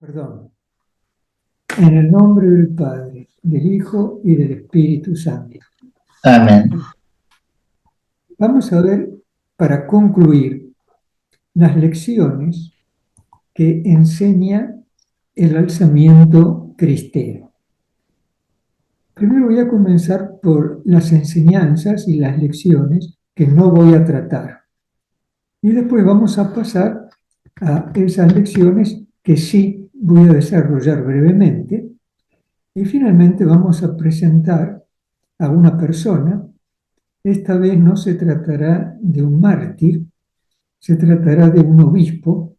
Perdón. En el nombre del Padre, del Hijo y del Espíritu Santo. Amén. Vamos a ver, para concluir, las lecciones que enseña el alzamiento cristero. Primero voy a comenzar por las enseñanzas y las lecciones que no voy a tratar. Y después vamos a pasar a esas lecciones que sí voy a desarrollar brevemente. Y finalmente vamos a presentar a una persona. Esta vez no se tratará de un mártir, se tratará de un obispo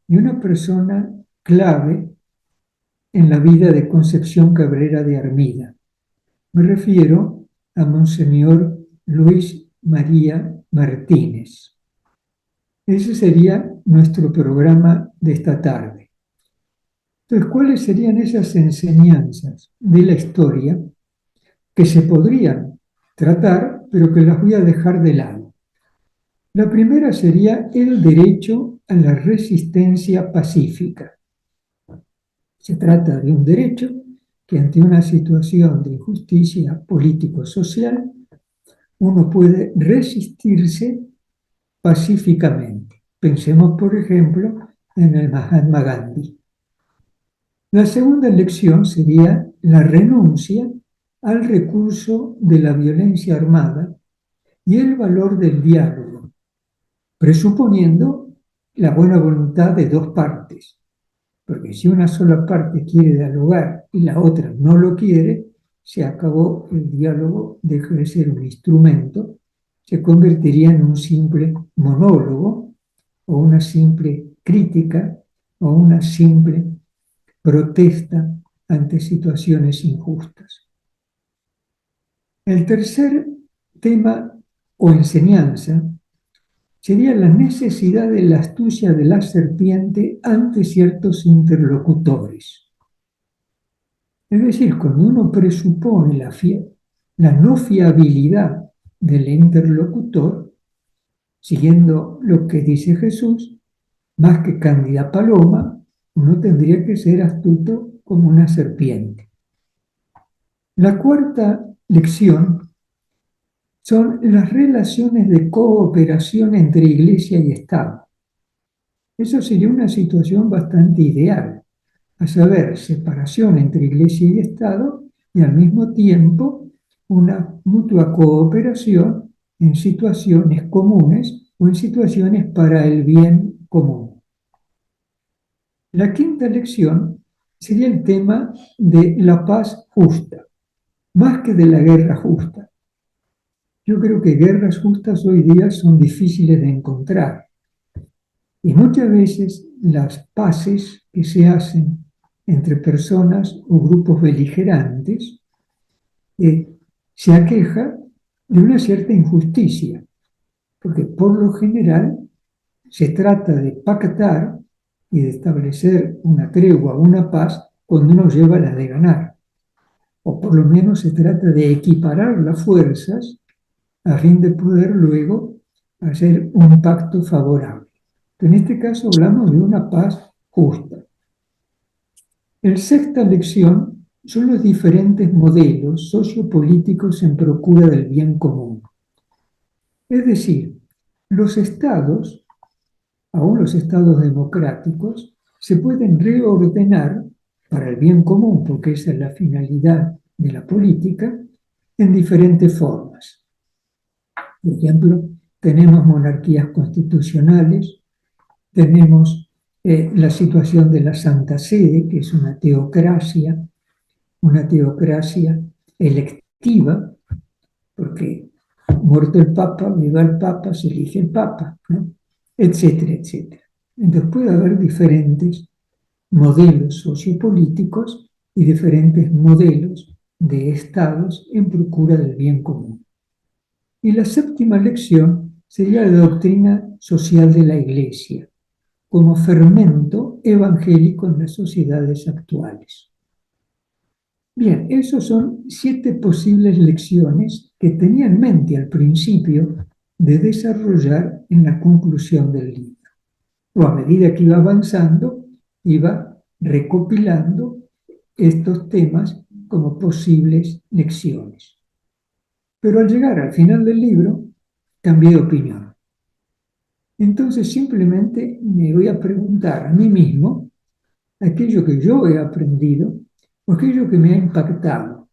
y una persona clave en la vida de Concepción Cabrera de Armida. Me refiero a Monseñor Luis María Martínez. Ese sería nuestro programa de esta tarde. Entonces, ¿cuáles serían esas enseñanzas de la historia que se podrían tratar, pero que las voy a dejar de lado? La primera sería el derecho a la resistencia pacífica. Se trata de un derecho que ante una situación de injusticia político-social uno puede resistirse pacíficamente. Pensemos, por ejemplo, en el Mahatma Gandhi. La segunda lección sería la renuncia al recurso de la violencia armada y el valor del diálogo, presuponiendo la buena voluntad de dos partes, porque si una sola parte quiere dialogar y la otra no lo quiere, se acabó el diálogo, deja de ser un instrumento, se convertiría en un simple monólogo o una simple crítica o una simple protesta ante situaciones injustas. El tercer tema o enseñanza sería la necesidad de la astucia de la serpiente ante ciertos interlocutores. Es decir, cuando uno presupone la no fiabilidad del interlocutor, siguiendo lo que dice Jesús, más que cándida paloma, uno tendría que ser astuto como una serpiente. La cuarta lección son las relaciones de cooperación entre Iglesia y Estado. Eso sería una situación bastante ideal, a saber, separación entre Iglesia y Estado y al mismo tiempo una mutua cooperación en situaciones comunes o en situaciones para el bien común. La quinta lección sería el tema de la paz justa, más que de la guerra justa. Yo creo que guerras justas hoy día son difíciles de encontrar. Y muchas veces las paces que se hacen entre personas o grupos beligerantes se aqueja de una cierta injusticia, porque por lo general se trata de pactar y de establecer una tregua, una paz, cuando uno lleva la de ganar. O por lo menos se trata de equiparar las fuerzas a fin de poder luego hacer un pacto favorable. En este caso hablamos de una paz justa. La sexta lección son los diferentes modelos sociopolíticos en procura del bien común. Es decir, los estados, aún los estados democráticos, se pueden reordenar para el bien común, porque esa es la finalidad de la política, en diferentes formas. Por ejemplo, tenemos monarquías constitucionales, tenemos la situación de la Santa Sede, que es una teocracia electiva, porque muerto el Papa, viva el Papa, se elige el Papa, ¿no? Etcétera, etcétera. Entonces puede haber diferentes modelos sociopolíticos y diferentes modelos de estados en procura del bien común. Y la séptima lección sería la doctrina social de la Iglesia, como fermento evangélico en las sociedades actuales. Bien, esas son 7 posibles lecciones que tenía en mente al principio de desarrollar en la conclusión del libro. O a medida que iba avanzando, iba recopilando estos temas como posibles lecciones. Pero al llegar al final del libro, cambié de opinión. Entonces simplemente me voy a preguntar a mí mismo aquello que yo he aprendido o aquello que me ha impactado,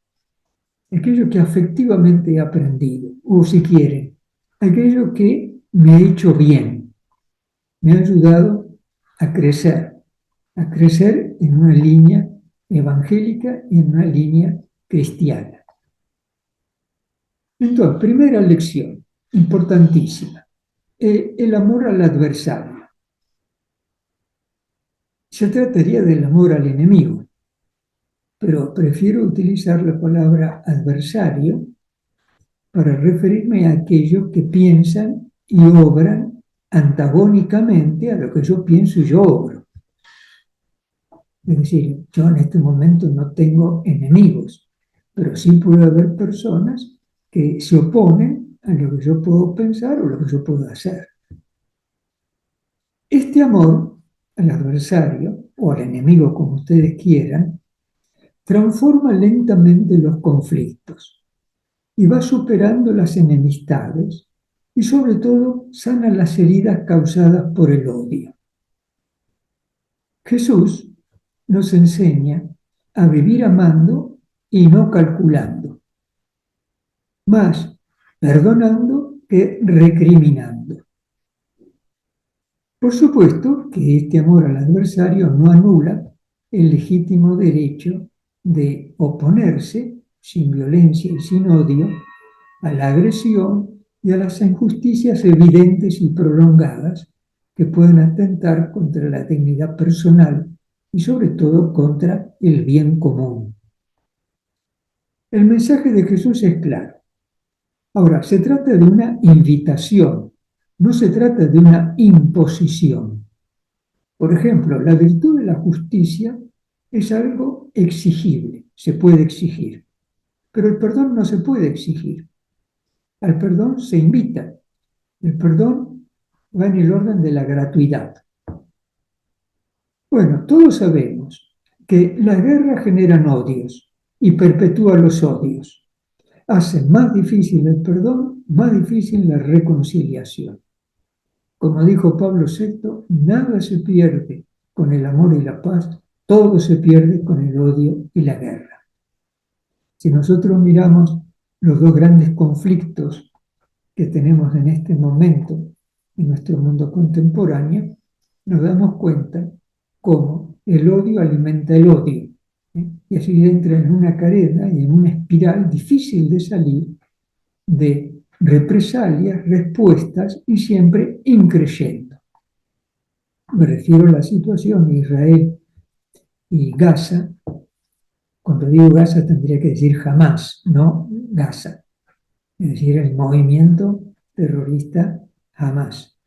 aquello que afectivamente he aprendido, o si quieren, aquello que me ha hecho bien, me ha ayudado a crecer en una línea evangélica y en una línea cristiana. Entonces, primera lección, importantísima, el amor al adversario. Se trataría del amor al enemigo, pero prefiero utilizar la palabra adversario para referirme a aquellos que piensan y obran antagónicamente a lo que yo pienso y yo obro. Es decir, yo en este momento no tengo enemigos, pero sí puede haber personas que se oponen a lo que yo puedo pensar o lo que yo puedo hacer. Este amor al adversario o al enemigo, como ustedes quieran, transforma lentamente los conflictos y va superando las enemistades y sobre todo sana las heridas causadas por el odio. Jesús nos enseña a vivir amando y no calculando, más perdonando que recriminando. Por supuesto que este amor al adversario no anula el legítimo derecho de oponerse sin violencia y sin odio a la agresión y a las injusticias evidentes y prolongadas que pueden atentar contra la dignidad personal y sobre todo contra el bien común. El mensaje de Jesús es claro. Ahora, se trata de una invitación, no se trata de una imposición. Por ejemplo, la virtud de la justicia es algo exigible, se puede exigir, pero el perdón no se puede exigir. Al perdón se invita. El perdón va en el orden de la gratuidad. Bueno, todos sabemos que las guerras generan odios y perpetúan los odios. Hacen más difícil el perdón, más difícil la reconciliación. Como dijo Pablo VI, nada se pierde con el amor y la paz, todo se pierde con el odio y la guerra. Si nosotros miramos los dos grandes conflictos que tenemos en este momento en nuestro mundo contemporáneo, nos damos cuenta cómo el odio alimenta el odio, y así entra en una cadena y en una espiral difícil de salir de represalias, respuestas y siempre increyendo. Me refiero a la situación de Israel y Gaza. Cuando digo Gaza tendría que decir Hamas, no Gaza, es decir, el movimiento terrorista Hamas.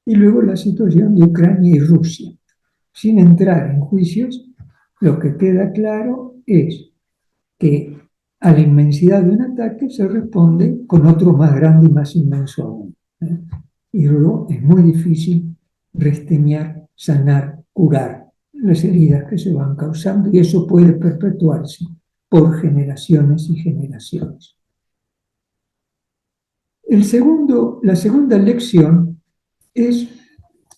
Y luego la situación de Ucrania y Rusia. Sin entrar en juicios, lo que queda claro es que a la inmensidad de un ataque se responde con otro más grande y más inmenso aún. Y luego es muy difícil resteñar, sanar, curar las heridas que se van causando y eso puede perpetuarse por generaciones y generaciones. La segunda lección es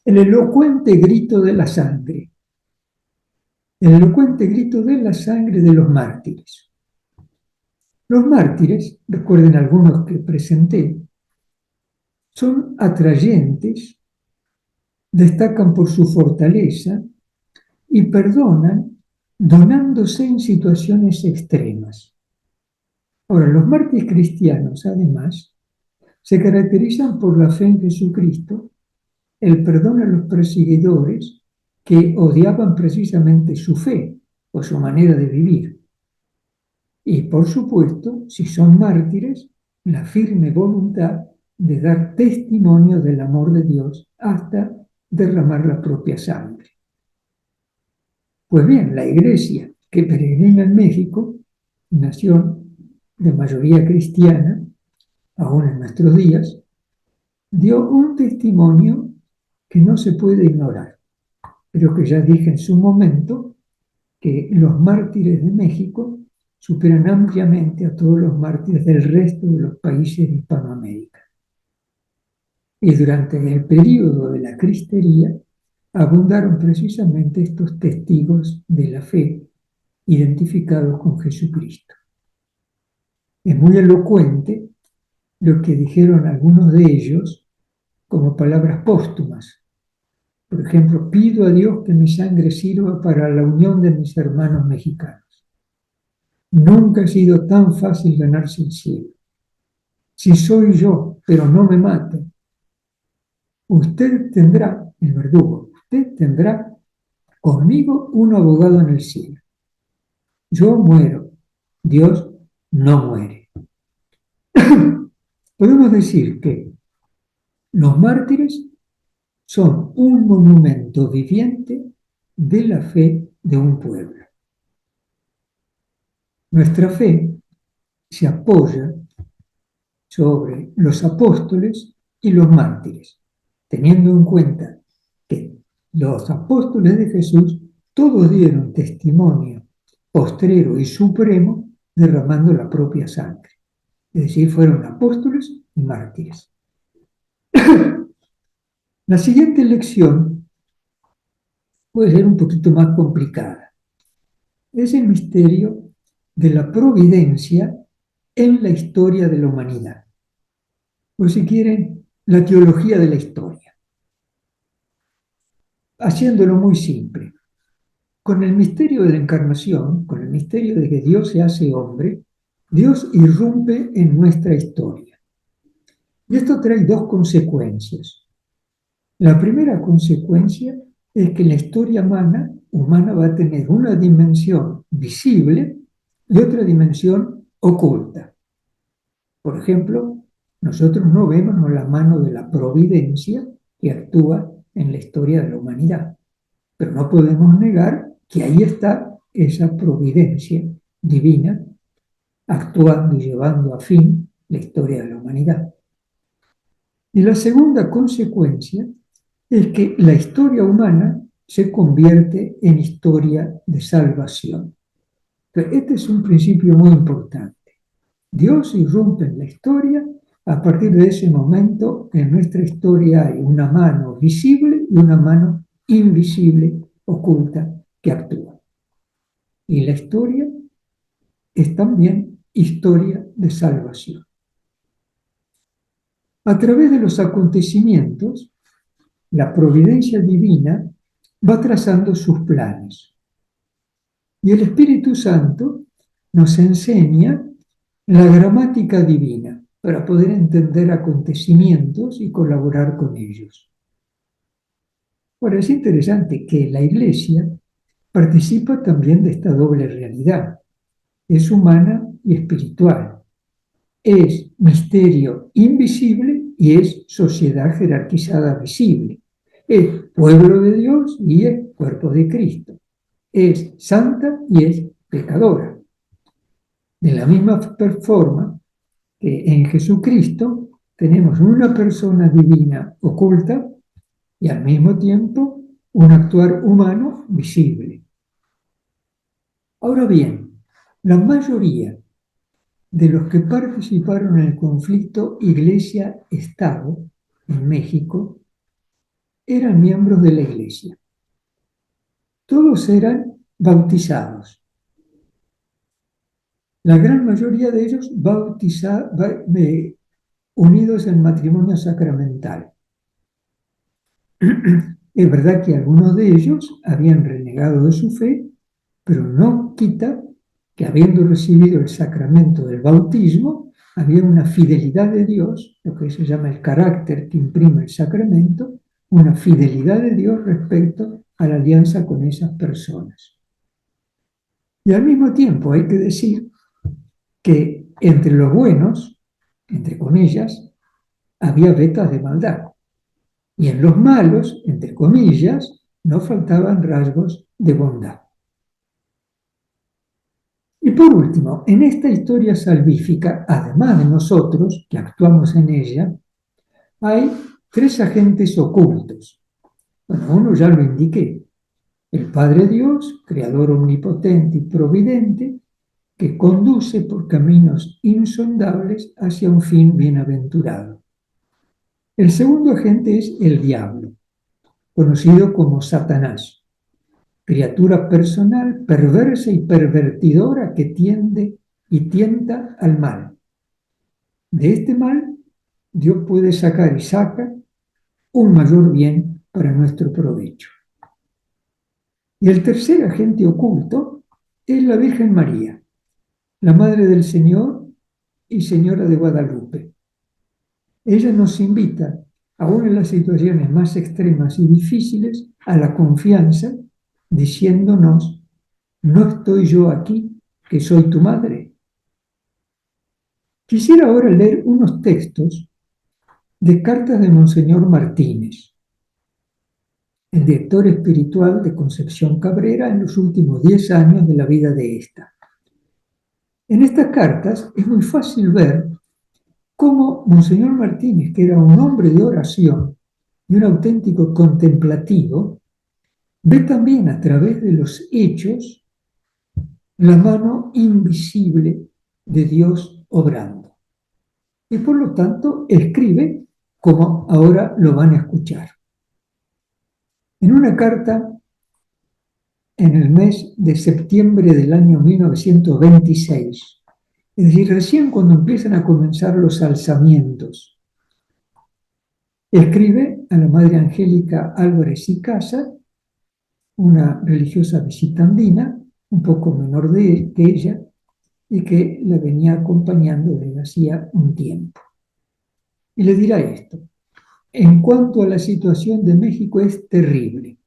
el elocuente grito de la sangre. El elocuente grito de la sangre de los mártires. Los mártires, recuerden algunos que presenté, son atrayentes, destacan por su fortaleza y perdonan donándose en situaciones extremas. Ahora, los mártires cristianos, además, se caracterizan por la fe en Jesucristo, el perdón a los perseguidores que odiaban precisamente su fe o su manera de vivir. Y, por supuesto, si son mártires, la firme voluntad de dar testimonio del amor de Dios hasta derramar la propia sangre. Pues bien, la iglesia que peregrina en México, nación de mayoría cristiana, aún en nuestros días, dio un testimonio que no se puede ignorar. Creo que ya dije en su momento que los mártires de México superan ampliamente a todos los mártires del resto de los países de Hispanoamérica. Y durante el período de la cristería abundaron precisamente estos testigos de la fe identificados con Jesucristo. Es muy elocuente lo que dijeron algunos de ellos como palabras póstumas. Por ejemplo, pido a Dios que mi sangre sirva para la unión de mis hermanos mexicanos. Nunca ha sido tan fácil ganarse el cielo. Si soy yo, pero no me maten, usted tendrá, el verdugo, usted tendrá conmigo un abogado en el cielo. Yo muero, Dios no muere. Podemos decir que los mártires son un monumento viviente de la fe de un pueblo. Nuestra fe se apoya sobre los apóstoles y los mártires, teniendo en cuenta que los apóstoles de Jesús todos dieron testimonio postrero y supremo derramando la propia sangre. Es decir, fueron apóstoles y mártires. La siguiente lección puede ser un poquito más complicada. Es el misterio de la providencia en la historia de la humanidad. O si quieren, la teología de la historia. Haciéndolo muy simple. Con el misterio de la encarnación, con el misterio de que Dios se hace hombre, Dios irrumpe en nuestra historia. Y esto trae dos consecuencias. La primera consecuencia es que la historia humana va a tener una dimensión visible y otra dimensión oculta. Por ejemplo, nosotros no vemos la mano de la providencia que actúa en la historia de la humanidad, pero no podemos negar que ahí está esa providencia divina actuando y llevando a fin la historia de la humanidad. Y la segunda consecuencia es que la historia humana se convierte en historia de salvación. Pero este es un principio muy importante. Dios irrumpe en la historia. A partir de ese momento, en nuestra historia hay una mano visible y una mano invisible, oculta, que actúa. Y la historia es también historia de salvación. A través de los acontecimientos, la providencia divina va trazando sus planes. Y el Espíritu Santo nos enseña la gramática divina para poder entender acontecimientos y colaborar con ellos. Ahora, es interesante que la Iglesia participa también de esta doble realidad. Es humana y espiritual. Es misterio invisible y es sociedad jerarquizada visible. Es pueblo de Dios y es cuerpo de Cristo. Es santa y es pecadora. De la misma forma que en Jesucristo tenemos una persona divina oculta y al mismo tiempo un actuar humano visible. Ahora bien, la mayoría de los que participaron en el conflicto Iglesia-Estado en México eran miembros de la Iglesia. Todos eran bautizados. La gran mayoría de ellos unidos en matrimonio sacramental. Es verdad que algunos de ellos habían renegado de su fe, pero no quita que habiendo recibido el sacramento del bautismo, había una fidelidad de Dios, lo que se llama el carácter que imprime el sacramento, una fidelidad de Dios respecto a la alianza con esas personas. Y al mismo tiempo hay que decir que entre los buenos, entre comillas, había vetas de maldad. Y en los malos, entre comillas, no faltaban rasgos de bondad. Y por último, en esta historia salvífica, además de nosotros, que actuamos en ella, hay tres agentes ocultos. Bueno, uno ya lo indiqué, el Padre Dios, Creador omnipotente y providente, que conduce por caminos insondables hacia un fin bienaventurado. El segundo agente es el diablo, conocido como Satanás, criatura personal, perversa y pervertidora que tiende y tienta al mal. De este mal, Dios puede sacar y saca un mayor bien para nuestro provecho. Y el tercer agente oculto es la Virgen María, la Madre del Señor y Señora de Guadalupe. Ella nos invita, aún en las situaciones más extremas y difíciles, a la confianza, diciéndonos: ¿no estoy yo aquí, que soy tu madre? Quisiera ahora leer unos textos de cartas de Monseñor Martínez, el director espiritual de Concepción Cabrera en los últimos 10 años de la vida de esta. En estas cartas es muy fácil ver cómo Monseñor Martínez, que era un hombre de oración y un auténtico contemplativo, ve también a través de los hechos la mano invisible de Dios obrando. Y por lo tanto escribe como ahora lo van a escuchar. En una carta en el mes de septiembre del año 1926, es decir, recién cuando empiezan a comenzar los alzamientos, escribe a la Madre Angélica Álvarez y Casa, una religiosa visitandina, un poco menor que ella, y que la venía acompañando desde hacía un tiempo. Y le dirá esto: en cuanto a la situación de México, es terrible.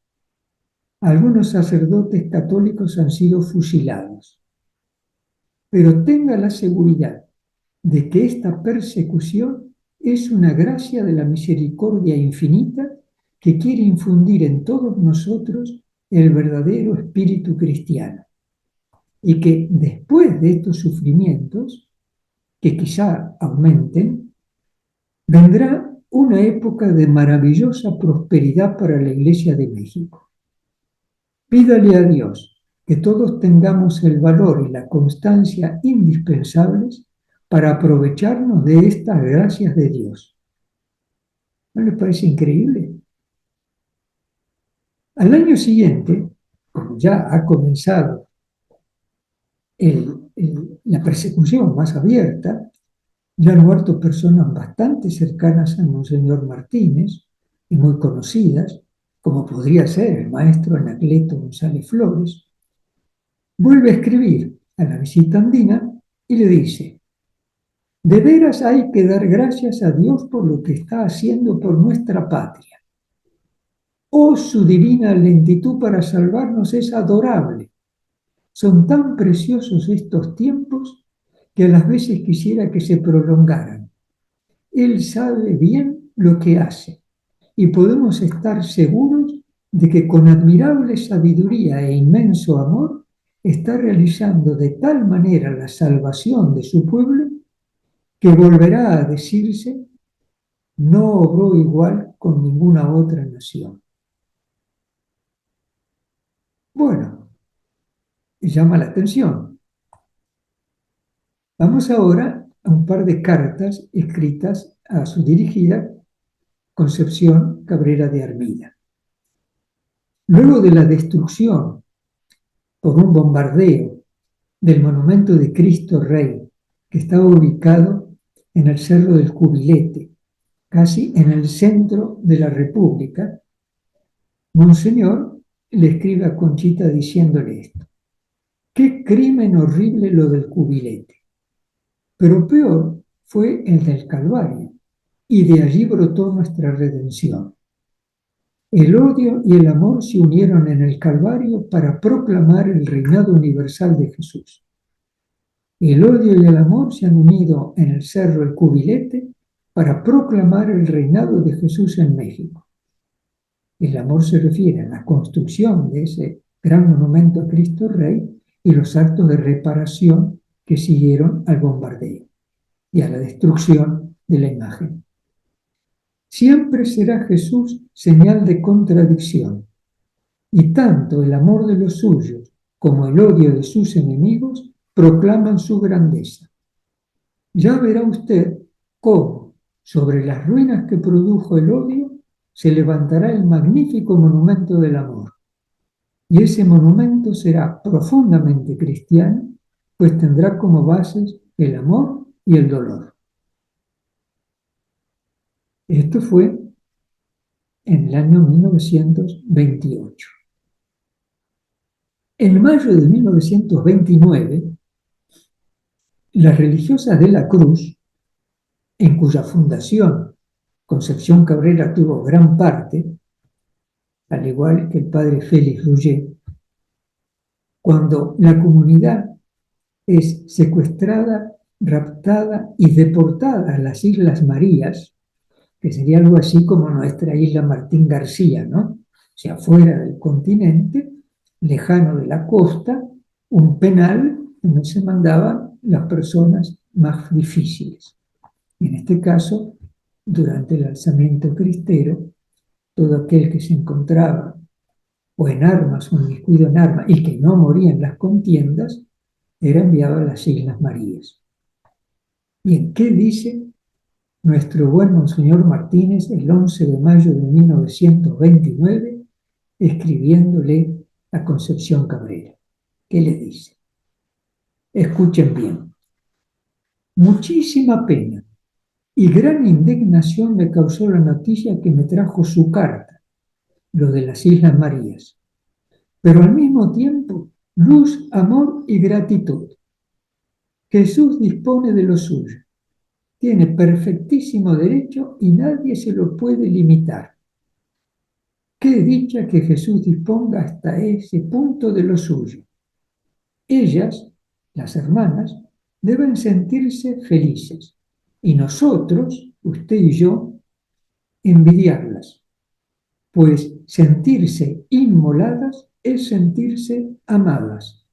Algunos sacerdotes católicos han sido fusilados, pero tenga la seguridad de que esta persecución es una gracia de la misericordia infinita que quiere infundir en todos nosotros el verdadero espíritu cristiano, y que después de estos sufrimientos, que quizá aumenten, vendrá una época de maravillosa prosperidad para la Iglesia de México. Pídale a Dios que todos tengamos el valor y la constancia indispensables para aprovecharnos de estas gracias de Dios. ¿No les parece increíble? Al año siguiente, como ya ha comenzado la persecución más abierta, ya han muerto personas bastante cercanas a Monseñor Martínez y muy conocidas, como podría ser el maestro Anacleto González Flores. Vuelve a escribir a la visitandina y le dice: de veras hay que dar gracias a Dios por lo que está haciendo por nuestra patria. Oh, su divina lentitud para salvarnos es adorable. Son tan preciosos estos tiempos que a las veces quisiera que se prolongaran. Él sabe bien lo que hace y podemos estar seguros de que con admirable sabiduría e inmenso amor está realizando de tal manera la salvación de su pueblo que volverá a decirse: no obró igual con ninguna otra nación. Bueno, llama la atención. Vamos ahora a un par de cartas escritas a su dirigida Concepción Cabrera de Armida. Luego de la destrucción por un bombardeo del monumento de Cristo Rey, que estaba ubicado en el Cerro del Cubilete, casi en el centro de la República, Monseñor le escribe a Conchita diciéndole esto: qué crimen horrible lo del Cubilete, pero peor fue el del Calvario, y de allí brotó nuestra redención. El odio y el amor se unieron en el Calvario para proclamar el reinado universal de Jesús. El odio y el amor se han unido en el Cerro El Cubilete para proclamar el reinado de Jesús en México. El amor se refiere a la construcción de ese gran monumento a Cristo Rey y los actos de reparación que siguieron al bombardeo y a la destrucción de la imagen. Siempre será Jesús señal de contradicción. y tanto el amor de los suyos como el odio de sus enemigos proclaman su grandeza. Ya verá usted cómo, sobre las ruinas que produjo el odio, se levantará el magnífico monumento del amor. Y ese monumento será profundamente cristiano, pues tendrá como bases el amor y el dolor. Esto fue en el año 1928. En mayo de 1929, las religiosas de la Cruz, en cuya fundación Concepción Cabrera tuvo gran parte, al igual que el padre Félix Rouget, cuando la comunidad es secuestrada, raptada y deportada a las Islas Marías, que sería algo así como nuestra isla Martín García, ¿no? O sea, fuera del continente, lejano de la costa, un penal donde se mandaban las personas más difíciles. En este caso, durante el alzamiento cristero, todo aquel que se encontraba o en armas o inmiscuido en armas y que no moría en las contiendas, era enviado a las Islas Marías. Bien, ¿qué dice nuestro buen Monseñor Martínez el 11 de mayo de 1929, escribiéndole a Concepción Cabrera? ¿Qué le dice? Escuchen bien. Muchísima pena y gran indignación me causó la noticia que me trajo su carta, lo de las Islas Marías, pero al mismo tiempo luz, amor y gratitud. Jesús dispone de lo suyo, tiene perfectísimo derecho y nadie se lo puede limitar. Qué dicha que Jesús disponga hasta ese punto de lo suyo. Ellas, las hermanas, deben sentirse felices y nosotros, usted y yo, envidiarlas, pues sentirse inmoladas es sentirse amadas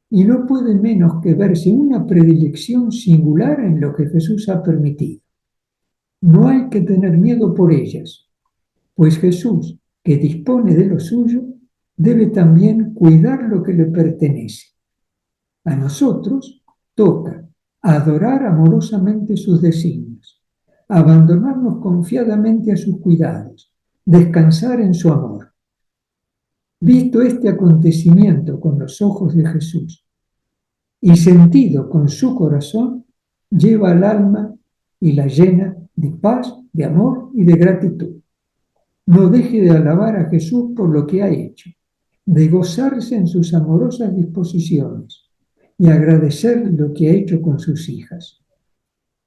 y no puede menos que verse una predilección singular en lo que Jesús ha permitido. No hay que tener miedo por ellas, pues Jesús, que dispone de lo suyo, debe también cuidar lo que le pertenece. A nosotros toca adorar amorosamente sus designios, abandonarnos confiadamente a sus cuidados, descansar en su amor. Visto este acontecimiento con los ojos de Jesús y sentido con su corazón, lleva al alma y la llena de paz, de amor y de gratitud. No deje de alabar a Jesús por lo que ha hecho, de gozarse en sus amorosas disposiciones y agradecer lo que ha hecho con sus hijas.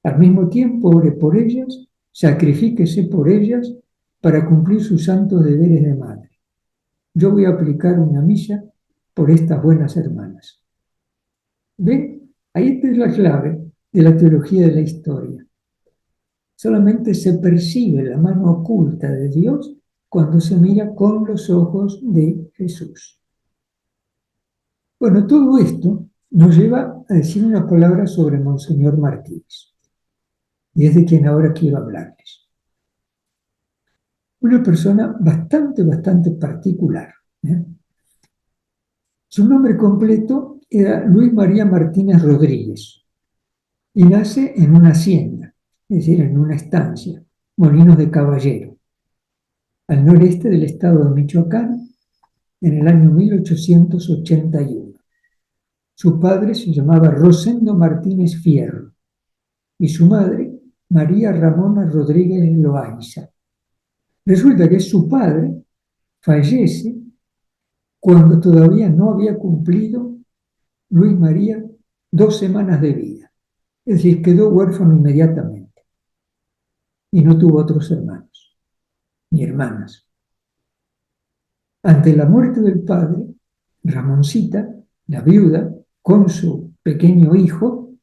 Al mismo tiempo, ore por ellas, sacrifíquese por ellas para cumplir sus santos deberes de madre. Yo voy a aplicar una misa por estas buenas hermanas. ¿Ven? Ahí está la clave de la teología de la historia. Solamente se percibe la mano oculta de Dios cuando se mira con los ojos de Jesús. Bueno, todo esto nos lleva a decir una palabra sobre Monseñor Martínez, y es de quien ahora quiero hablarles. Una persona bastante particular. Su nombre completo era Luis María Martínez Rodríguez, y nace en una hacienda, es decir, en una estancia, Molinos de Caballero, al noreste del estado de Michoacán, en el año 1881. Su padre se llamaba Rosendo Martínez Fierro y su madre María Ramona Rodríguez Loaiza. Resulta que su padre fallece cuando todavía no había cumplido Luis María 2 semanas de vida. Es decir, quedó huérfano inmediatamente y no tuvo otros hermanos ni hermanas. Ante la muerte del padre, Ramoncita, la viuda, con su pequeño hijo,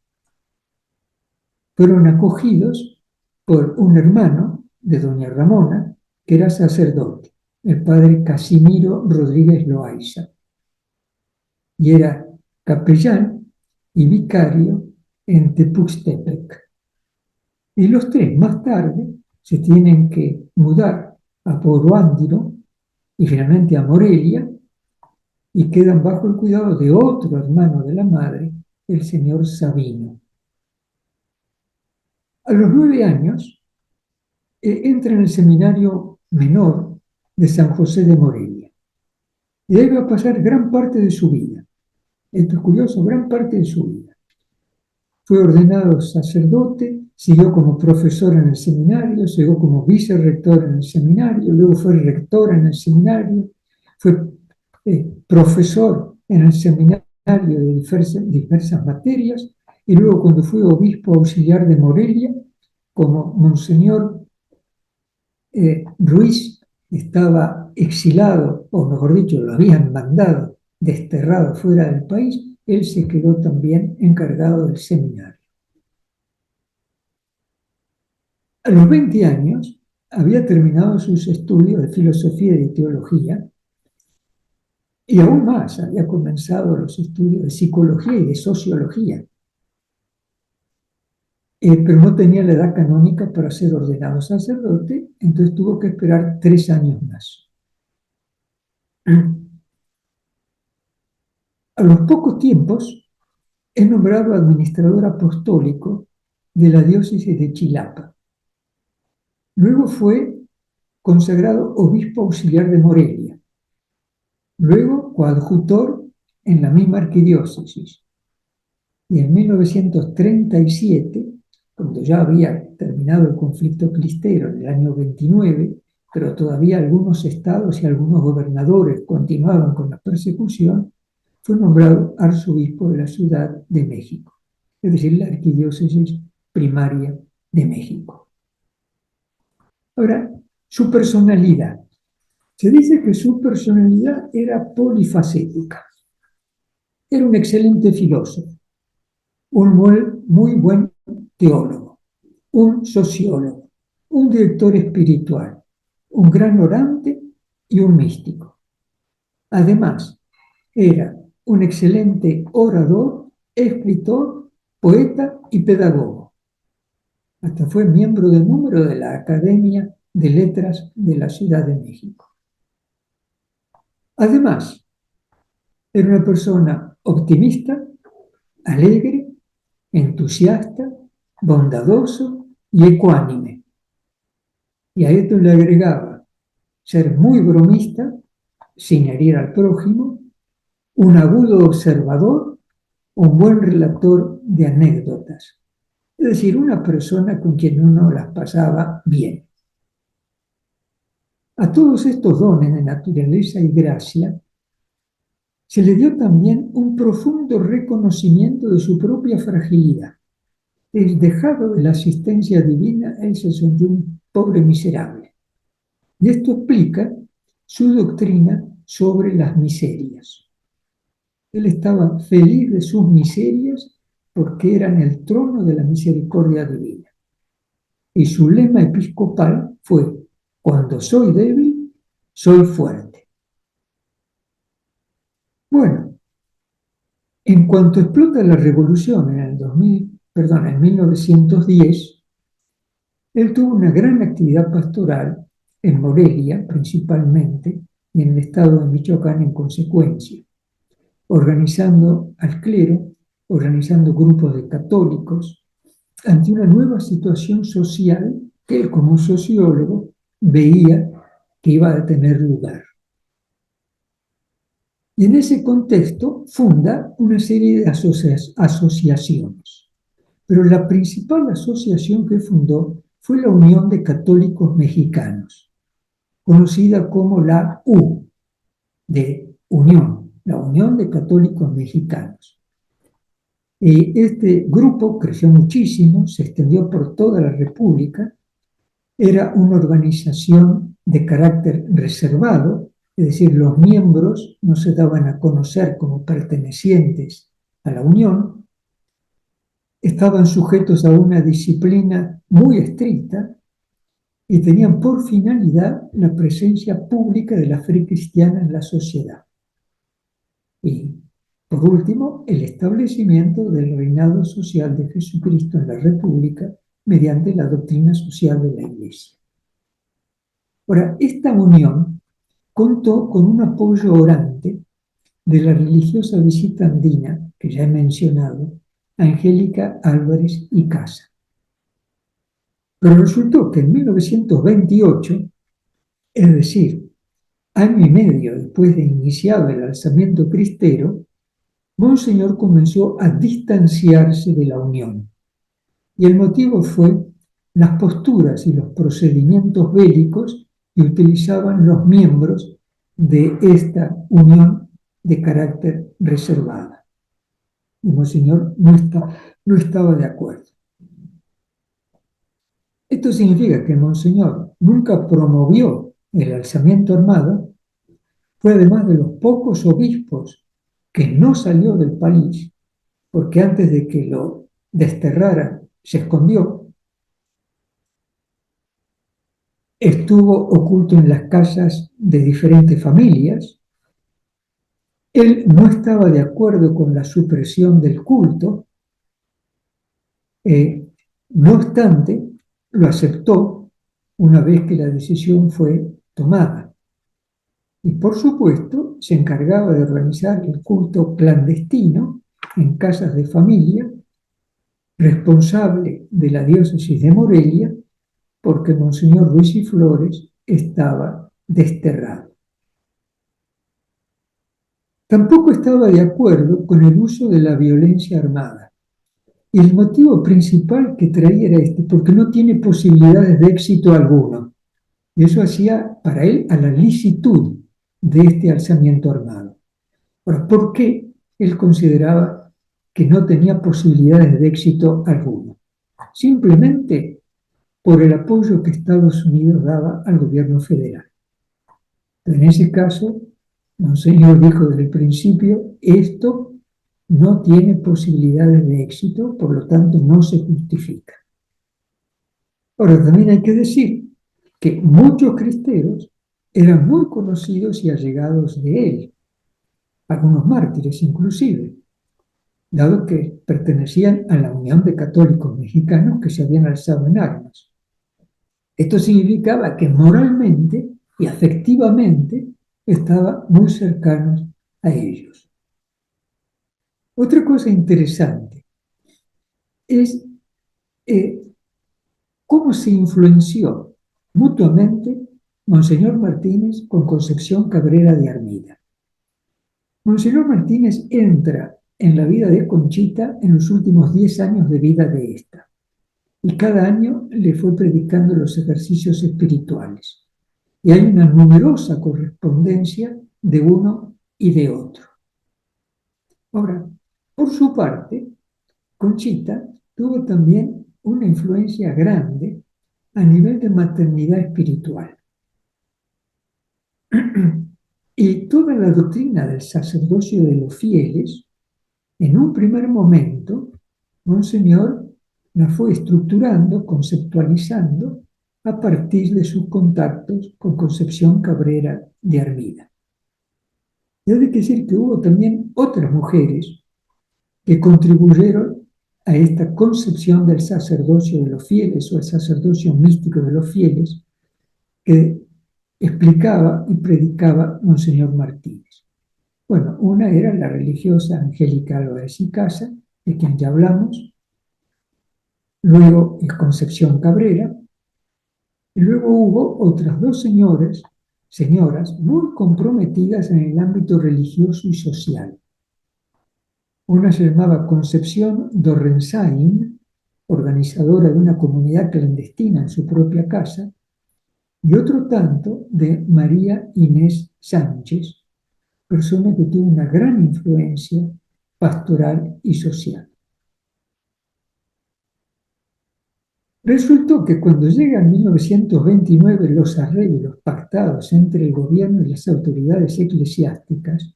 fueron acogidos por un hermano de doña Ramona, que era sacerdote, el padre Casimiro Rodríguez Loaiza, y era capellán y vicario en Tepuxtepec. Y los tres más tarde se tienen que mudar a Poroándiro, y finalmente a Morelia, y quedan bajo el cuidado de otro hermano de la madre, el señor Sabino. A los 9 años, entra en el seminario menor de San José de Morelia, y ahí va a pasar gran parte de su vida. Esto es curioso, gran parte de su vida. Fue ordenado sacerdote, siguió como profesor en el seminario, siguió como vicerrector en el seminario, luego fue rector en el seminario, fue profesor en el seminario de diversas materias, y luego cuando fue obispo auxiliar de Morelia, como Monseñor Ruiz estaba exilado, o mejor dicho, lo habían mandado desterrado fuera del país, él se quedó también encargado del seminario. A los 20 años había terminado sus estudios de filosofía y de teología, y aún más, había comenzado los estudios de psicología y de sociología, pero no tenía la edad canónica para ser ordenado sacerdote, entonces tuvo que esperar 3 años más. A los pocos tiempos es nombrado administrador apostólico de la diócesis de Chilapa. Luego fue consagrado obispo auxiliar de Morelia. Luego coadjutor en la misma arquidiócesis. Y en 1937, cuando ya había terminado el conflicto cristero en el año 29, pero todavía algunos estados y algunos gobernadores continuaban con la persecución, fue nombrado arzobispo de la Ciudad de México, es decir, la arquidiócesis primaria de México. Ahora, su personalidad. Se dice que su personalidad era polifacética. Era un excelente filósofo, un muy buen teólogo, un sociólogo, un director espiritual, un gran orante y un místico. Además, era un excelente orador, escritor, poeta y pedagogo. Hasta fue miembro de número de la Academia de Letras de la Ciudad de México. Además, era una persona optimista, alegre, entusiasta, bondadoso y ecuánime. Y a esto le agregaba ser muy bromista, sin herir al prójimo, un agudo observador, un buen relator de anécdotas. Es decir, una persona con quien uno las pasaba bien. A todos estos dones de naturaleza y gracia se le dio también un profundo reconocimiento de su propia fragilidad. Dejado de la asistencia divina, él se sentía un pobre miserable. Y esto explica su doctrina sobre las miserias. Él estaba feliz de sus miserias porque eran el trono de la misericordia divina. Y su lema episcopal fue: cuando soy débil, soy fuerte. Bueno, en cuanto explota la revolución en 1910, él tuvo una gran actividad pastoral en Morelia, principalmente, y en el estado de Michoacán en consecuencia, organizando al clero, organizando grupos de católicos, ante una nueva situación social que él, como sociólogo, veía que iba a tener lugar. Y en ese contexto funda una serie de asociaciones. Pero la principal asociación que fundó fue la Unión de Católicos Mexicanos, conocida como la U, de Unión, la Unión de Católicos Mexicanos. Este grupo creció muchísimo, se extendió por toda la República, era una organización de carácter reservado, es decir, los miembros no se daban a conocer como pertenecientes a la Unión, estaban sujetos a una disciplina muy estricta y tenían por finalidad la presencia pública de la fe cristiana en la sociedad. Y, por último, el establecimiento del reinado social de Jesucristo en la República mediante la doctrina social de la Iglesia. Ahora, esta unión contó con un apoyo orante de la religiosa visita andina que ya he mencionado, Angélica Álvarez y Casa. Pero resultó que en 1928, es decir, año y medio después de iniciado el alzamiento cristero, Monseñor comenzó a distanciarse de la unión. Y el motivo fue las posturas y los procedimientos bélicos que utilizaban los miembros de esta unión de carácter reservada. Y Monseñor no estaba de acuerdo. Esto significa que Monseñor nunca promovió el alzamiento armado, fue además de los pocos obispos que no salió del país, porque antes de que lo desterraran se escondió, estuvo oculto en las casas de diferentes familias. Él no estaba de acuerdo con la supresión del culto, no obstante, lo aceptó una vez que la decisión fue tomada. Y por supuesto, se encargaba de organizar el culto clandestino en casas de familia, responsable de la diócesis de Morelia, porque Monseñor Ruiz y Flores estaba desterrado. Tampoco estaba de acuerdo con el uso de la violencia armada. Y el motivo principal que traía era este, porque no tiene posibilidades de éxito alguno. Y eso hacía para él a la licitud de este alzamiento armado. Ahora, ¿por qué él consideraba que no tenía posibilidades de éxito alguno? Simplemente por el apoyo que Estados Unidos daba al gobierno federal. En ese caso, Monseñor dijo desde el principio, esto no tiene posibilidades de éxito, por lo tanto no se justifica. Ahora, también hay que decir que muchos cristeros eran muy conocidos y allegados de él, algunos mártires inclusive, dado que pertenecían a la Unión de Católicos Mexicanos que se habían alzado en armas. Esto significaba que moralmente y afectivamente estaba muy cercanos a ellos. Otra cosa interesante es cómo se influenció mutuamente Monseñor Martínez con Concepción Cabrera de Armida. Monseñor Martínez entra en la vida de Conchita en los últimos 10 años de vida de esta, y cada año le fue predicando los ejercicios espirituales. Y hay una numerosa correspondencia de uno y de otro. Ahora, por su parte, Conchita tuvo también una influencia grande a nivel de maternidad espiritual. Y toda la doctrina del sacerdocio de los fieles, en un primer momento, Monseñor la fue estructurando, conceptualizando, a partir de sus contactos con Concepción Cabrera de Armida. Y hay que decir que hubo también otras mujeres que contribuyeron a esta concepción del sacerdocio de los fieles o el sacerdocio místico de los fieles que explicaba y predicaba Monseñor Martínez. Bueno, una era la religiosa Angélica Álvarez y Casa, de quien ya hablamos, luego Concepción Cabrera, y luego hubo otras dos señoras muy comprometidas en el ámbito religioso y social. Una se llamaba Concepción Dorrensain, organizadora de una comunidad clandestina en su propia casa, y otro tanto de María Inés Sánchez, persona que tuvo una gran influencia pastoral y social. Resultó que cuando llega en 1929 los arreglos pactados entre el gobierno y las autoridades eclesiásticas,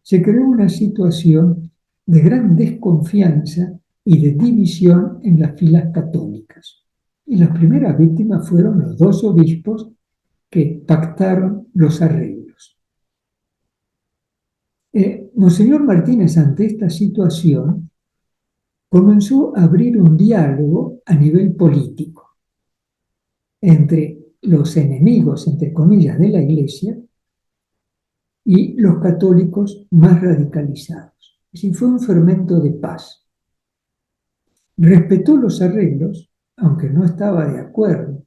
se creó una situación de gran desconfianza y de división en las filas católicas. Y las primeras víctimas fueron los dos obispos que pactaron los arreglos. Monseñor Martínez, ante esta situación, comenzó a abrir un diálogo a nivel político entre los enemigos, entre comillas, de la Iglesia y los católicos más radicalizados. Es decir, fue un fermento de paz. Respetó los arreglos, aunque no estaba de acuerdo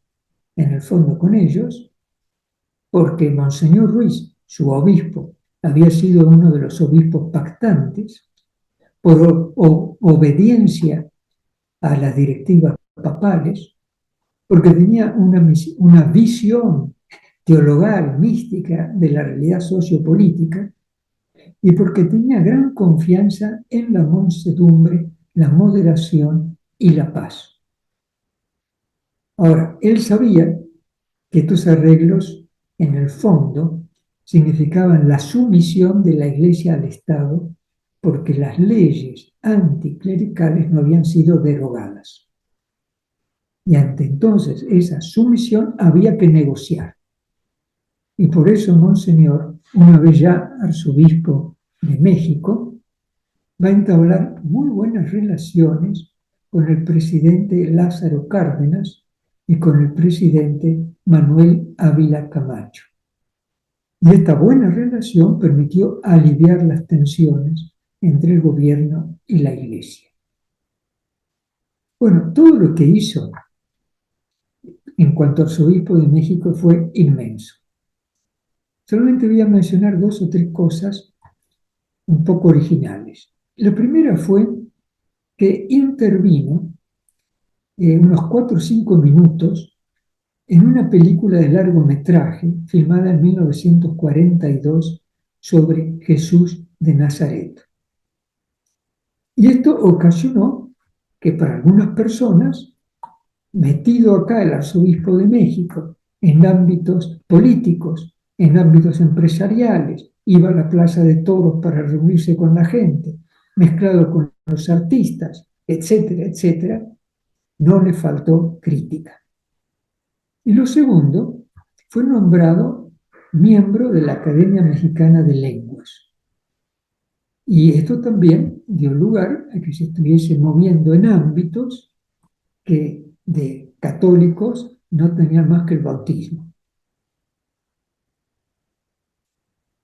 en el fondo con ellos, porque Monseñor Ruiz, su obispo, había sido uno de los obispos pactantes por obediencia a las directivas papales, porque tenía una visión teologal, mística de la realidad sociopolítica y porque tenía gran confianza en la mansedumbre, la moderación y la paz. Ahora, él sabía que estos arreglos, en el fondo, significaban la sumisión de la Iglesia al Estado porque las leyes anticlericales no habían sido derogadas. Y ante entonces esa sumisión había que negociar. Y por eso Monseñor, una vez ya arzobispo de México, va a entablar muy buenas relaciones con el presidente Lázaro Cárdenas y con el presidente Manuel Ávila Camacho. Y esta buena relación permitió aliviar las tensiones entre el gobierno y la Iglesia. Bueno, todo lo que hizo en cuanto al arzobispo de México fue inmenso. Solamente voy a mencionar dos o tres cosas un poco originales. La primera fue que intervino unos 4 o 5 minutos en una película de largometraje filmada en 1942 sobre Jesús de Nazaret. Y esto ocasionó que para algunas personas, metido acá el arzobispo de México, en ámbitos políticos, en ámbitos empresariales, iba a la Plaza de Toros para reunirse con la gente, mezclado con los artistas, etcétera, etcétera, no le faltó crítica. Y lo segundo, fue nombrado miembro de la Academia Mexicana de Lenguas. Y esto también dio lugar a que se estuviese moviendo en ámbitos que de católicos no tenían más que el bautismo.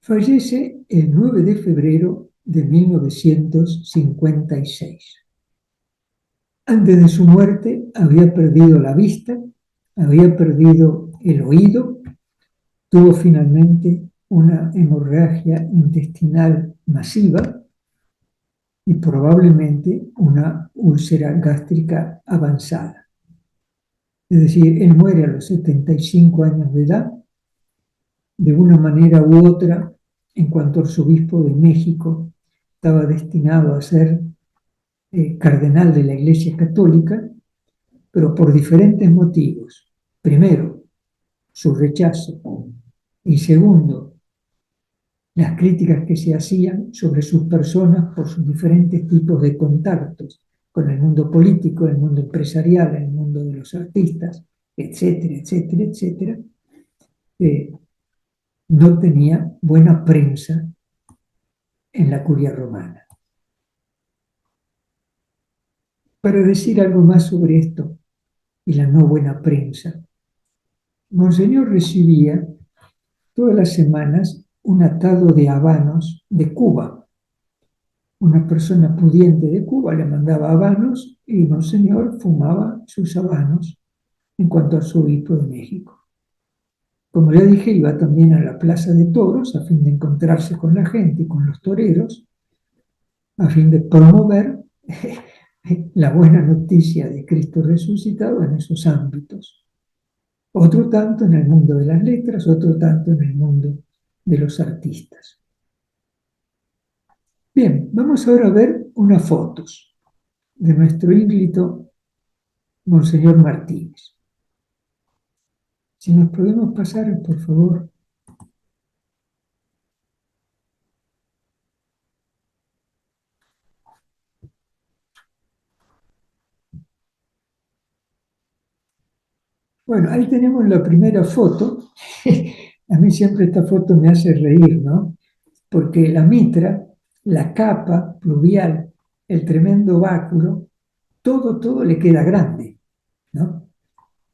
Fallece el 9 de febrero de 1956. Antes de su muerte había perdido la vista, había perdido el oído, tuvo finalmente una hemorragia intestinal masiva y probablemente una úlcera gástrica avanzada. Es decir, él muere a los 75 años de edad, de una manera u otra, en cuanto arzobispo de México, estaba destinado a ser cardenal de la Iglesia Católica, pero por diferentes motivos. Primero, su rechazo, y segundo, las críticas que se hacían sobre sus personas por sus diferentes tipos de contactos con el mundo político, el mundo empresarial, el mundo de los artistas, etcétera, etcétera, etcétera, no tenía buena prensa en la curia romana. Para decir algo más sobre esto y la no buena prensa, Monseñor recibía todas las semanas un atado de habanos de Cuba. Una persona pudiente de Cuba le mandaba habanos y Monseñor fumaba sus habanos en cuanto al arzobispo de México. Como ya dije, iba también a la Plaza de Toros a fin de encontrarse con la gente y con los toreros, a fin de promover la buena noticia de Cristo resucitado en esos ámbitos. Otro tanto en el mundo de las letras, otro tanto en el mundo de los artistas. Bien, vamos ahora a ver unas fotos de nuestro ínclito Monseñor Martínez. Si nos podemos pasar, por favor. Bueno, ahí tenemos la primera foto. A mí siempre esta foto me hace reír, ¿no? Porque la mitra, la capa pluvial, el tremendo báculo, todo le queda grande, ¿no?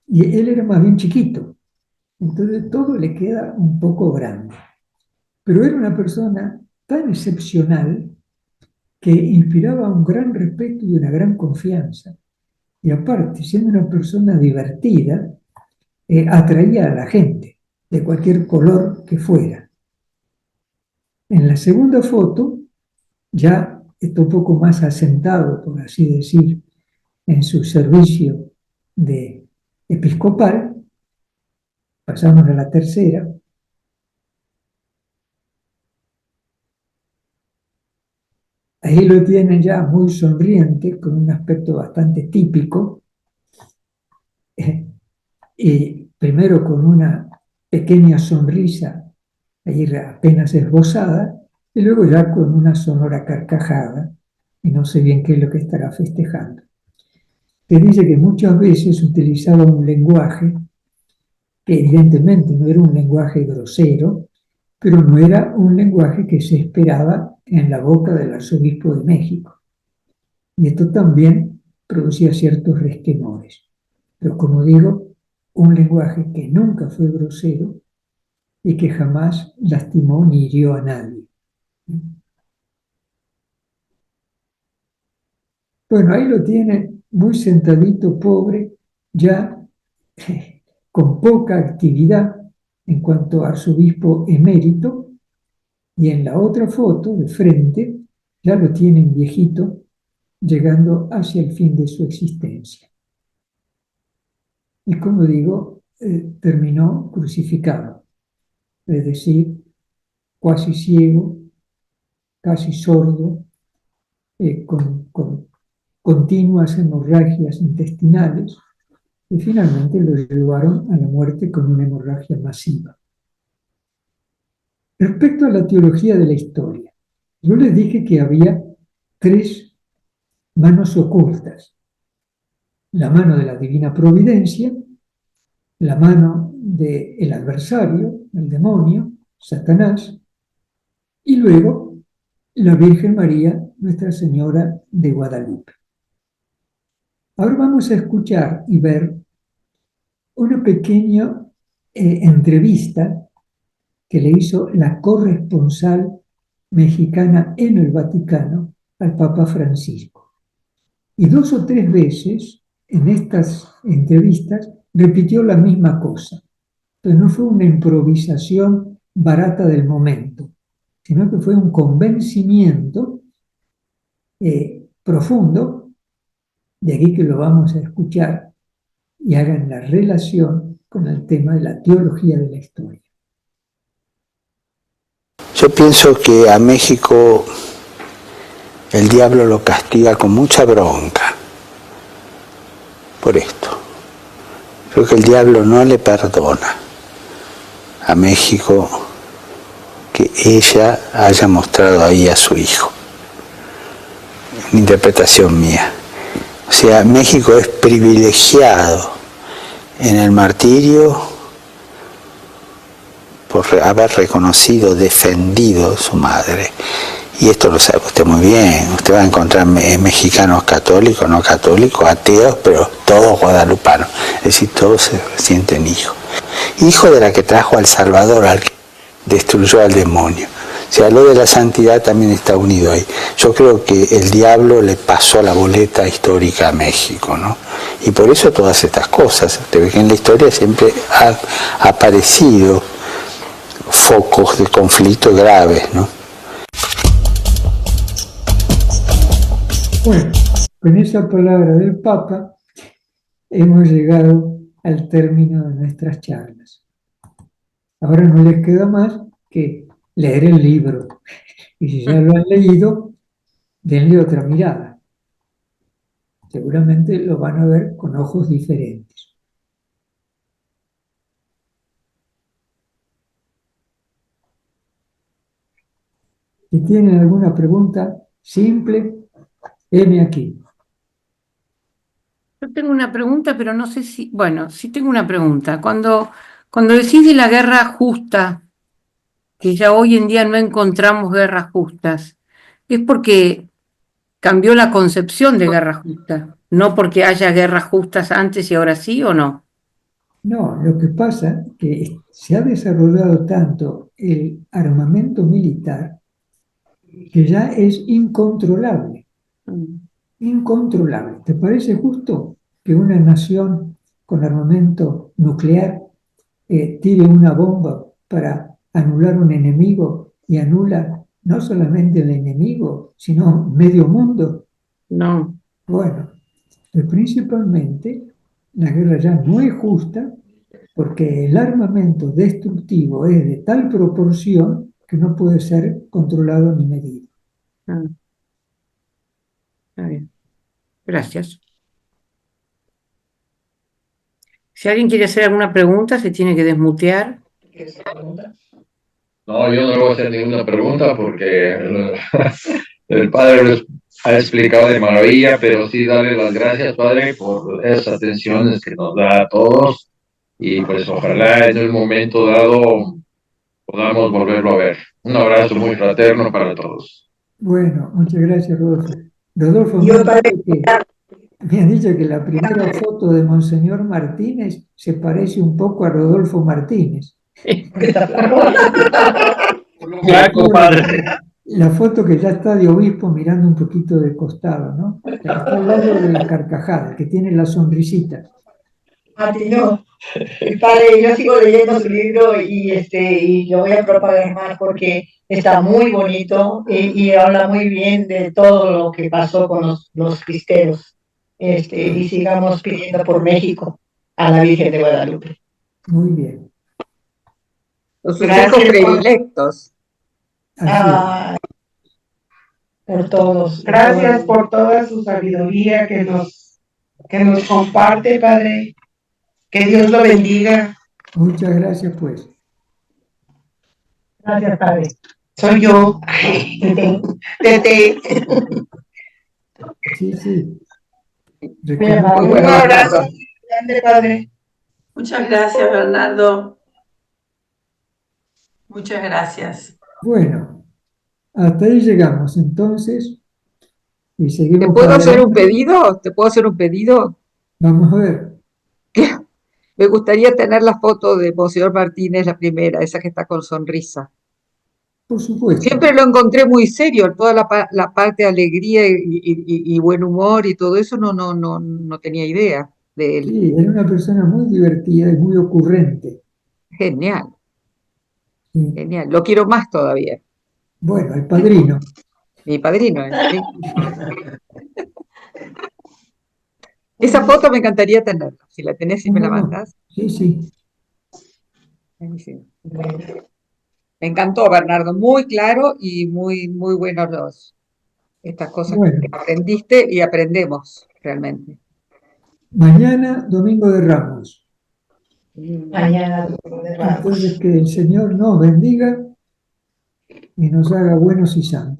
Y él era más bien chiquito, entonces todo le queda un poco grande. pero era una persona tan excepcional que inspiraba un gran respeto y una gran confianza. Y aparte, siendo una persona divertida, atraía a la gente, de cualquier color que fuera. En la segunda foto, ya está un poco más asentado, por así decir, en su servicio de episcopal. Pasamos a la tercera. Ahí lo tienen ya muy sonriente, con un aspecto bastante típico, y primero con una pequeña sonrisa ahí apenas esbozada, y luego ya con una sonora carcajada, y no sé bien qué es lo que estará festejando. Que dice que muchas veces utilizaba un lenguaje que evidentemente no era un lenguaje grosero, pero no era un lenguaje que se esperaba en la boca del arzobispo de México. Y esto también producía ciertos resquemores. Pero como digo, un lenguaje que nunca fue grosero y que jamás lastimó ni hirió a nadie. Bueno, ahí lo tiene muy sentadito, pobre, ya con poca actividad en cuanto a arzobispo emérito, y en la otra foto de frente ya lo tienen viejito, llegando hacia el fin de su existencia. Y como digo, terminó crucificado, es decir, casi ciego, casi sordo, con continuas hemorragias intestinales, y finalmente lo llevaron a la muerte con una hemorragia masiva. Respecto a la teología de la historia, yo les dije que había tres manos ocultas: la mano de la divina providencia, la mano del adversario, el demonio, Satanás, y luego la Virgen María, Nuestra Señora de Guadalupe. Ahora vamos a escuchar y ver una pequeña entrevista que le hizo la corresponsal mexicana en el Vaticano al Papa Francisco. Y 2 o 3 veces en estas entrevistas repitió la misma cosa. Entonces no fue una improvisación barata del momento, sino que fue un convencimiento profundo, de aquí que lo vamos a escuchar y hagan la relación con el tema de la teología de la historia. Yo pienso que a México el diablo lo castiga con mucha bronca por esto. Creo que el diablo no le perdona a México que ella haya mostrado ahí a su hijo. Una interpretación mía. O sea, México es privilegiado en el martirio por haber reconocido, defendido a su madre. Y esto lo sabe usted muy bien. Usted va a encontrar mexicanos católicos, no católicos, ateos, pero todos guadalupanos. Es decir, todos se sienten hijos. Hijo de la que trajo al Salvador, al que destruyó al demonio. O sea, lo de la santidad también está unido ahí. Yo creo que el diablo le pasó la boleta histórica a México, ¿no? Y por eso todas estas cosas. Usted ve que en la historia siempre han aparecido focos de conflicto graves, ¿no? Bueno, con esa palabra del Papa hemos llegado al término de nuestras charlas. Ahora no les queda más que leer el libro. Y si ya lo han leído, denle otra mirada. Seguramente lo van a ver con ojos diferentes. Si tienen alguna pregunta simple, heme aquí. Yo tengo una pregunta, pero no sé si, bueno, sí tengo una pregunta. Cuando decís de la guerra justa, que ya hoy en día no encontramos guerras justas, es porque cambió la concepción de guerra justa, no porque haya guerras justas antes y ahora sí o no. No, lo que pasa es que se ha desarrollado tanto el armamento militar que ya es incontrolable, Mm. incontrolable. ¿Te parece justo que una nación con armamento nuclear tire una bomba para anular un enemigo y anula no solamente el enemigo, sino medio mundo? No, Bueno, principalmente la guerra ya no es justa porque el armamento destructivo es de tal proporción que no puede ser controlado ni medido. ah, está bien. Gracias. Si alguien quiere hacer alguna pregunta, se tiene que desmutear. No, yo no le voy a hacer ninguna pregunta porque el padre les ha explicado de maravilla, pero sí darle las gracias, padre, por esas atenciones que nos da a todos y pues ojalá en un momento dado podamos volverlo a ver. Un abrazo muy fraterno para todos. Bueno, muchas gracias, Rodolfo. Rodolfo, Yo, padre, me han dicho que la primera foto de Monseñor Martínez se parece un poco a Rodolfo Martínez. Flaco, padre. La foto que ya está de obispo mirando un poquito de costado, ¿no? La que está al lado de la carcajada, que tiene la sonrisita. no. Padre, yo sigo leyendo su libro y yo voy a propagar más porque está muy bonito y habla muy bien de todo lo que pasó con los cristeros. Y sigamos pidiendo por México a la Virgen de Guadalupe. Muy bien. Los Gracias hijos por- predilectos. Así Ah, por todos. Gracias por toda su sabiduría que nos comparte, Padre. Que Dios lo bendiga. es. Muchas gracias, pues. Gracias, Padre. Soy yo. Tete. Sí, sí. Muy amable. Un Bueno, abrazo grande, Padre. Muchas gracias, Bernardo. Muchas gracias. Bueno, hasta ahí llegamos entonces y ¿te seguimos puedo para hacer un adelante. pedido? ¿Te puedo hacer un pedido? Vamos a ver, Me gustaría tener la foto de Monseñor Martínez, la primera, esa que está con sonrisa. por supuesto. Siempre lo encontré muy serio, toda la parte de alegría y buen humor y todo eso no tenía idea de él. Sí, era una persona muy divertida y muy ocurrente. Genial, Sí. genial. Lo quiero más todavía. Bueno, el padrino. Mi padrino, ¿eh? Sí. Esa foto me encantaría tenerla. Si la tenés y me la ¿Cómo no? mandás. Sí, sí. Buenísimo. Me encantó, Bernardo. Muy claro y muy buenos estas cosas Bueno, que aprendiste y aprendemos realmente. mañana, Domingo de Ramos. Mañana. Entonces, que el Señor nos bendiga y nos haga buenos y santos.